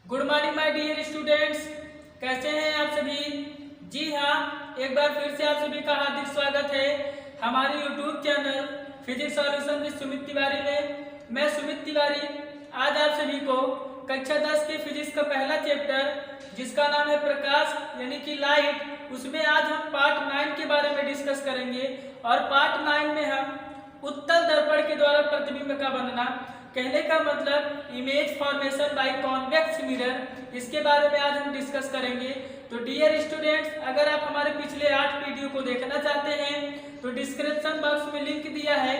Good morning my dear students, कैसे हैं आप सभी। जी हाँ, एक बार फिर से आप सभी का हार्दिक स्वागत है हमारे YouTube channel physics solution with Sumit Tiwari में। मैं सुमित तिवारी आज आप सभी को कक्षा 10 के फिजिक्स का पहला चैप्टर जिसका नाम है प्रकाश यानी कि लाइट, उसमें आज हम पार्ट 9 के बारे में डिस्कस करेंगे। और पार्ट 9 में हम उत्तल दर्पण के द्वारा प्रतिबिंब का बनना, कहने का मतलब image formation by convex mirror, इसके बारे में आज हम डिस्कस करेंगे। तो डियर स्टूडेंट्स, अगर आप हमारे पिछले 8 वीडियो को देखना चाहते हैं तो डिस्क्रिप्शन बॉक्स में लिंक दिया है,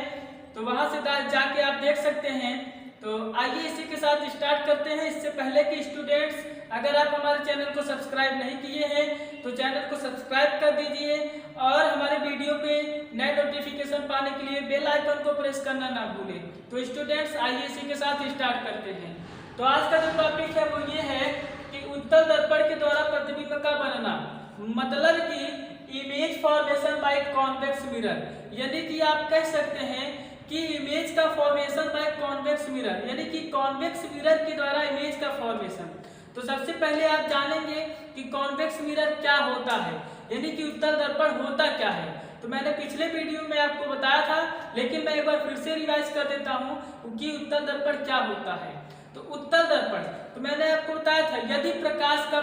तो वहां से जाके आप देख सकते हैं। तो आइए इसी के साथ स्टार्ट करते हैं। इससे पहले कि स्टूडेंट्स, अगर आप हमारे चैनल को सब्सक्राइब नहीं किए हैं तो चैनल को सब्सक्राइब कर दीजिए और हमारे वीडियो पे नए नोटिफिकेशन पाने के लिए बेल आइकन को प्रेस करना ना भूलें। तो स्टूडेंट्स, आइए इसी के साथ स्टार्ट करते हैं। तो आज का जो टॉपिक है वो ये है कि उत्तल दर्पण के द्वारा प्रतिबिंब का बनना, मतलब कि image formation by convex mirror, यानी कि आप कह सकते हैं कि इमेज का फॉर्मेशन बाय कॉन्वेक्स मिरर, यानी कि कॉन्वेक्स मिरर के द्वारा इमेज का फॉर्मेशन। तो सबसे पहले आप जानेंगे कि कॉन्वेक्स मिरर क्या होता है, यानी कि उत्तल दर्पण होता क्या है। तो मैंने पिछले वीडियो में आपको बताया था, लेकिन मैं एक बार फिर से रिवाइज कर देता हूँ कि उत्तल दर्पण क्या होता है। तो उत्तल दर्पण, तो मैंने आपको बताया था, यदि प्रकाश का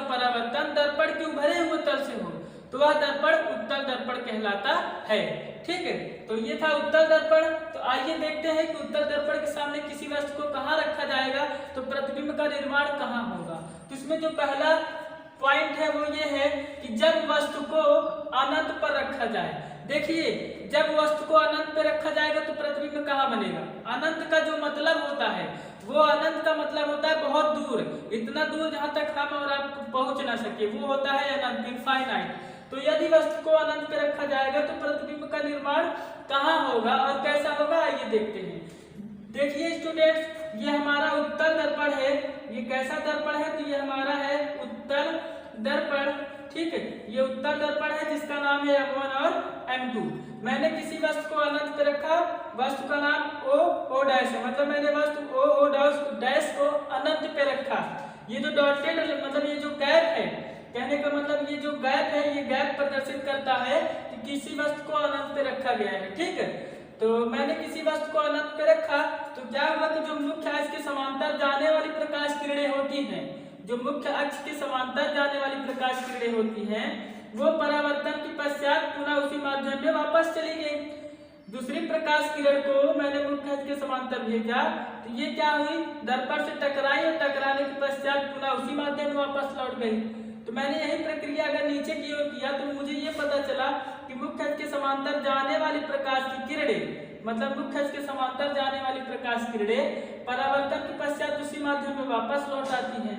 परावर्तन दर्पण के उभरे हुए तल से हो तो वह दर्पण उत्तल दर्पण कहलाता है। ठीक है, तो ये था उत्तल दर्पण। तो आइए देखते हैं कि उत्तल दर्पण के सामने किसी वस्तु को कहाँ रखा जाएगा तो प्रतिबिंब का निर्माण कहाँ होगा। तो इसमें जो पहला पॉइंट है वो ये है कि जब वस्तु को अनंत पर रखा जाए। देखिए, जब वस्तु को अनंत पर रखा जाएगा तो प्रतिबिंब कहाँ बनेगा। अनंत का जो मतलब होता है वो, अनंत का मतलब होता है बहुत दूर, इतना दूर जहां तक हम और आप पहुंच ना सके, वो होता है अनंत, इनफाइनाइट। तो यदि वस्तु को अनंत पे रखा जाएगा तो प्रतिबिंब का निर्माण कहाँ होगा और कैसा होगा, आइए देखते हैं। देखिए स्टूडेंट्स, ये हमारा उत्तल दर्पण है। ये कैसा दर्पण है तो ये हमारा है उत्तल दर्पण। ठीक है, ये उत्तल दर्पण है जिसका नाम है M1 और M2। मैंने किसी वस्तु को अनंत पे रखा, वस्तु का नाम O डैश है, मतलब मैंने वस्तु O डैश को अनंत पे रखा। ये जो डॉटेड मतलब ये जो गैप है, कहने का मतलब ये जो गैप है, ये गैप प्रदर्शित करता है कि किसी वस्तु को अनंत पे रखा गया है। ठीक है, तो मैंने किसी वस्तु को अनंत पे रखा तो क्या हुआ कि जो मुख्य अक्ष के समांतर जाने वाली प्रकाश किरणें होती हैं, जो मुख्य अक्ष के समांतर जाने वाली प्रकाश किरणें होती हैं, वो परावर्तन के पश्चात पुनः उसी माध्यम में वापस चली गई। दूसरी प्रकाश किरण को मैंने मुख्य अक्ष के समांतर भेजा तो ये क्या हुई, दर्पण से टकराई और टकराने के पश्चात पुनः उसी माध्यम में वापस लौट गई। तो मैंने यही प्रक्रिया अगर नीचे की ओर किया तो मुझे ये पता चला कि मुख्य अक्ष के समांतर जाने वाली प्रकाश की किरणें, मतलब मुख्य अक्ष के समांतर जाने वाली प्रकाश किरणें परावर्तन के पश्चात उसी माध्यम में वापस लौट आती हैं।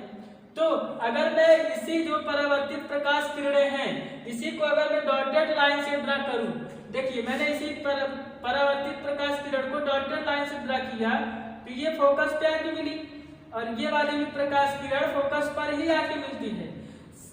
तो अगर मैं इसी जो परावर्तित प्रकाश किरणें हैं, इसी को अगर मैं डॉटेड लाइन से ड्रा करूं, देखिए मैंने इसी परावर्तित प्रकाश किरण को डॉटेड लाइन से ड्रा किया तो ये फोकस पे आके मिली और ये वाली भी प्रकाश किरण फोकस पर ही आके मिलती है।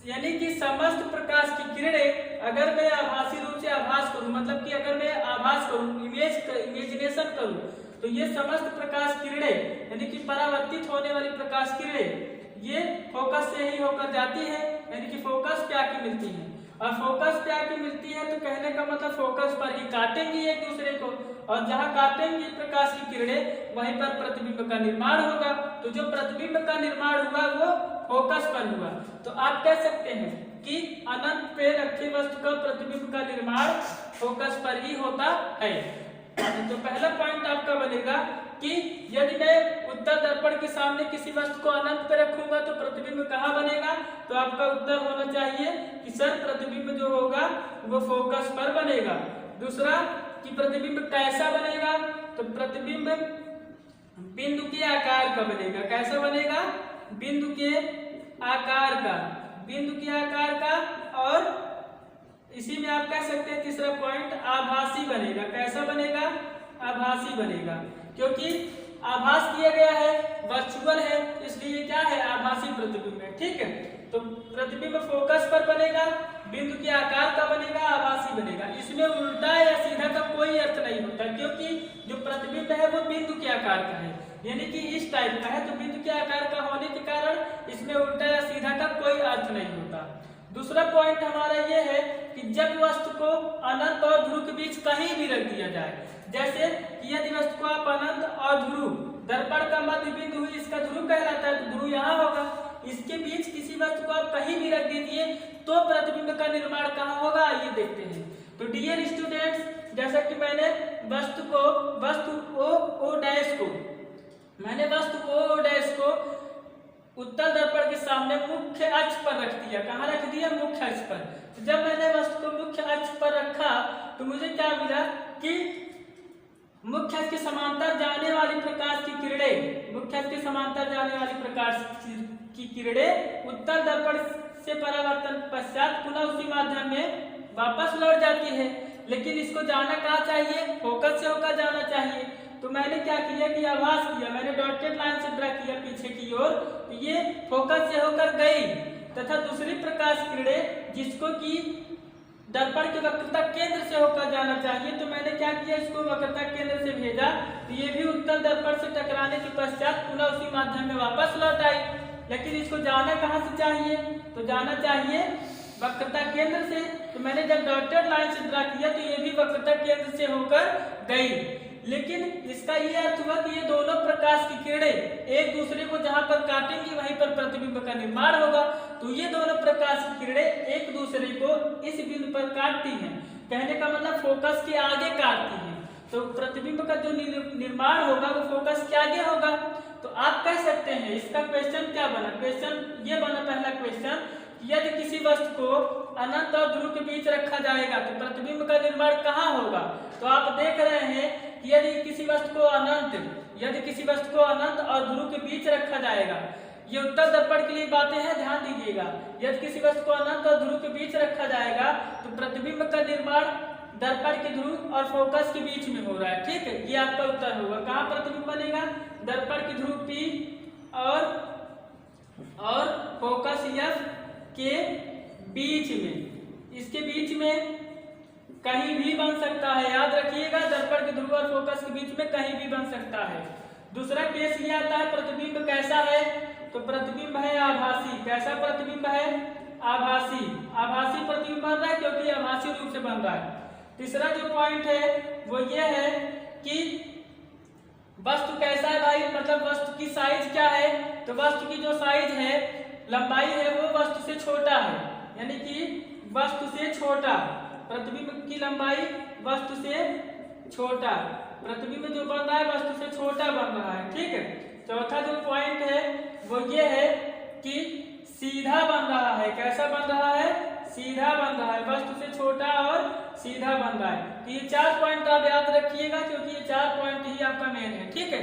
यानी कि समस्त प्रकाश की किरणें अगर मैं आभासी रूप से आभास करूं, मतलब कि अगर मैं आभास करूं, इमेजिनेशन करूं, तो ये समस्त प्रकाश किरणें यानी कि परावर्तित होने वाली प्रकाश किरणें ये फोकस से ही होकर जाती है, यानी कि फोकस पे आके मिलती है। और फोकस पे आके मिलती है तो कहने का मतलब फोकस पर ही काटेंगी एक दूसरे को, और जहां काटेंगी प्रकाश की किरणें वहीं पर प्रतिबिंब का निर्माण होगा। तो जो प्रतिबिंब का निर्माण हुआ वो फोकस पर हुआ। तो आप कह सकते हैं कि अनंत पे रखे वस्तु का प्रतिबिंब का निर्माण फोकस पर ही होता है। तो पहला पॉइंट आपका बनेगा कि यदि मैं उत्तल दर्पण के सामने किसी वस्तु को अनंत पे रखूंगा तो प्रतिबिंब कहाँ बनेगा, तो आपका उत्तर होना चाहिए कि सर प्रतिबिंब जो होगा वो फोकस पर बनेगा। दूसरा कि प्रतिबिंब कैसा बनेगा, तो प्रतिबिंब बिंदु के आकार का बनेगा। कैसा बनेगा, बिंदु के आकार का, बिंदु के आकार का। और इसी में आप कह सकते हैं तीसरा पॉइंट आभासी बनेगा। कैसा बनेगा, आभासी बनेगा, क्योंकि आभास किया गया है, वर्चुअल है, इसलिए क्या है, आभासी प्रतिबिंब है। ठीक है, तो प्रतिबिंब फोकस पर बनेगा, बिंदु के आकार का बनेगा, आभासी बनेगा। इसमें उल्टा या सीधा का कोई अर्थ नहीं होता, क्योंकि जो प्रतिबिंब है वो बिंदु के आकार का है, यानी कि इस टाइप का है, तो बिंदु वृत्त के आकार का होने के कारण इसमें उल्टा या सीधा का कोई अर्थ नहीं होता। दूसरा पॉइंट हमारा ये है कि जब वस्तु को अनंत और ध्रुव के बीच कहीं भी रख दिया जाए, जैसे कि यदि वस्तु को आप अनंत और ध्रुव, दर्पण का मध्य बिंदु हुई इसका ध्रुव कहलाता है, तो ध्रुव यहाँ होगा, इसके बीच किसी वस्तु को आप कहीं भी रख दीजिए तो प्रतिबिंब का निर्माण कहाँ होगा, आइए देखते हैं। तो डियर स्टूडेंट्स, जैसा कि मैंने वस्तु ओ डैश को उत्तल दर्पण के सामने मुख्य अक्ष पर रख दिया। कहाँ रख दिया? मुख्य अक्ष पर। तो जब मैंने वस्तु को मुख्य अक्ष पर रखा तो मुझे क्या मिला कि मुख्य अक्ष के समांतर जाने वाली प्रकाश की किरणें, मुख्य अक्ष के समांतर जाने वाली प्रकाश की किरणें उत्तल दर्पण से परावर्तन पश्चात पुनः उसी माध्यम में वापस लौट जाती है। लेकिन इसको जाना कहाँ चाहिए? फोकस से होकर जाना चाहिए। तो मैंने क्या किया कि आभास किया, मैंने डॉटेड लाइन से ड्रा किया पीछे की ओर, तो ये फोकस से होकर गई तथा दूसरी प्रकाश किरणें जिसको कि दर्पण के वक्रता केंद्र से होकर जाना चाहिए, तो मैंने क्या किया, इसको वक्रता केंद्र से भेजा, तो ये भी उत्तल दर्पण से टकराने के पश्चात पुनः उसी माध्यम में वापस लौट आई। लेकिन इसको जाना कहाँ से चाहिए? तो जाना चाहिए वक्रता केंद्र से। तो मैंने जब डॉटेड लाइन से ड्रा किया तो ये भी वक्रता केंद्र से होकर गई। लेकिन इसका ये अर्थ हुआ कि ये दोनों प्रकाश की किरणें एक दूसरे को जहां पर काटेंगी वहीं पर प्रतिबिंब का निर्माण होगा। तो ये दोनों प्रकाश की किरणें एक दूसरे को इस बिंदु पर काटती हैं, कहने का मतलब फोकस के आगे काटती हैं। तो प्रतिबिंब का जो निर्माण होगा वो फोकस के आगे होगा। तो आप कह सकते हैं इसका क्वेश्चन क्या बना? क्वेश्चन ये बना, पहला क्वेश्चन, यदि किसी वस्तु को अनंत और ध्रुव के बीच रखा जाएगा तो प्रतिबिंब का निर्माण कहाँ होगा? तो आप देख रहे हैं कि यदि किसी वस्तु को अनंत और ध्रुव के बीच रखा जाएगा, ये उत्तल दर्पण के लिए बातें हैं, ध्यान दीजिएगा। यदि किसी वस्तु को अनंत और ध्रुव के बीच रखा जाएगा तो प्रतिबिंब का निर्माण दर्पण के ध्रुव और फोकस के बीच में हो रहा है, ठीक है, ये आपका उत्तर होगा। कहाँ प्रतिबिंब बनेगा? दर्पण के ध्रुव P और फोकस F के बीच में, इसके बीच में कहीं भी बन सकता है, याद रखिएगा, दर्पण के ध्रुव और फोकस के बीच में कहीं भी बन सकता है। दूसरा केस ये आता है, प्रतिबिंब कैसा है? तो प्रतिबिंब है आभासी। कैसा प्रतिबिंब है? आभासी। आभासी प्रतिबिंब बन रहा है क्योंकि आभासी रूप से बन रहा है। तीसरा जो पॉइंट है वो ये है कि वस्तु कैसा है भाई, मतलब वस्तु की साइज क्या है? तो वस्तु की जो साइज है, लंबाई है, वो वस्तु से छोटा है, यानी कि वस्तु से छोटा, प्रतिबिंब की लंबाई वस्तु से छोटा, प्रतिबिंब जो बन रहा है वस्तु से छोटा बन रहा है, ठीक है। चौथा जो पॉइंट है वो ये है कि सीधा बन रहा है। कैसा बन रहा है? सीधा बन रहा है, वस्तु से छोटा और सीधा बन रहा है। तो ये 4 पॉइंट आप याद रखिएगा क्योंकि ये 4 पॉइंट ही आपका मेन है, ठीक है।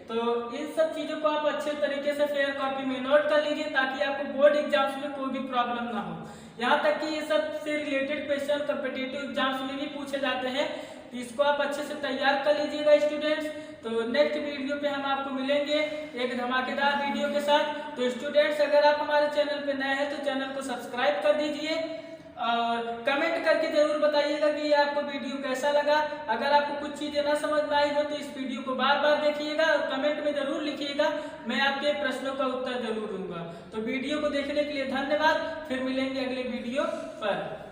तो इन सब चीजों को आप अच्छे तरीके से फेयर कॉपी में नोट कर लीजिए ताकि आपको बोर्ड एग्जाम्स में कोई भी प्रॉब्लम ना हो। यहाँ तक कि ये सब से रिलेटेड क्वेश्चन कॉम्पिटिटिव एग्जाम्स में भी पूछे जाते हैं, तो इसको आप अच्छे से तैयार कर लीजिएगा स्टूडेंट्स। तो नेक्स्ट वीडियो पे हम आपको मिलेंगे एक धमाकेदार वीडियो के साथ। तो स्टूडेंट्स, अगर आप हमारे चैनल पे नए हैं तो चैनल को सब्सक्राइब कर दीजिए और कमेंट करके जरूर बताइएगा कि आपको वीडियो कैसा लगा। अगर आपको कुछ चीजें ना समझ में आई हो तो इस वीडियो को बार बार देखिएगा और कमेंट में जरूर लिखिएगा, मैं आपके प्रश्नों का उत्तर जरूर दूंगा। तो वीडियो को देखने के लिए धन्यवाद, फिर मिलेंगे अगले वीडियो पर।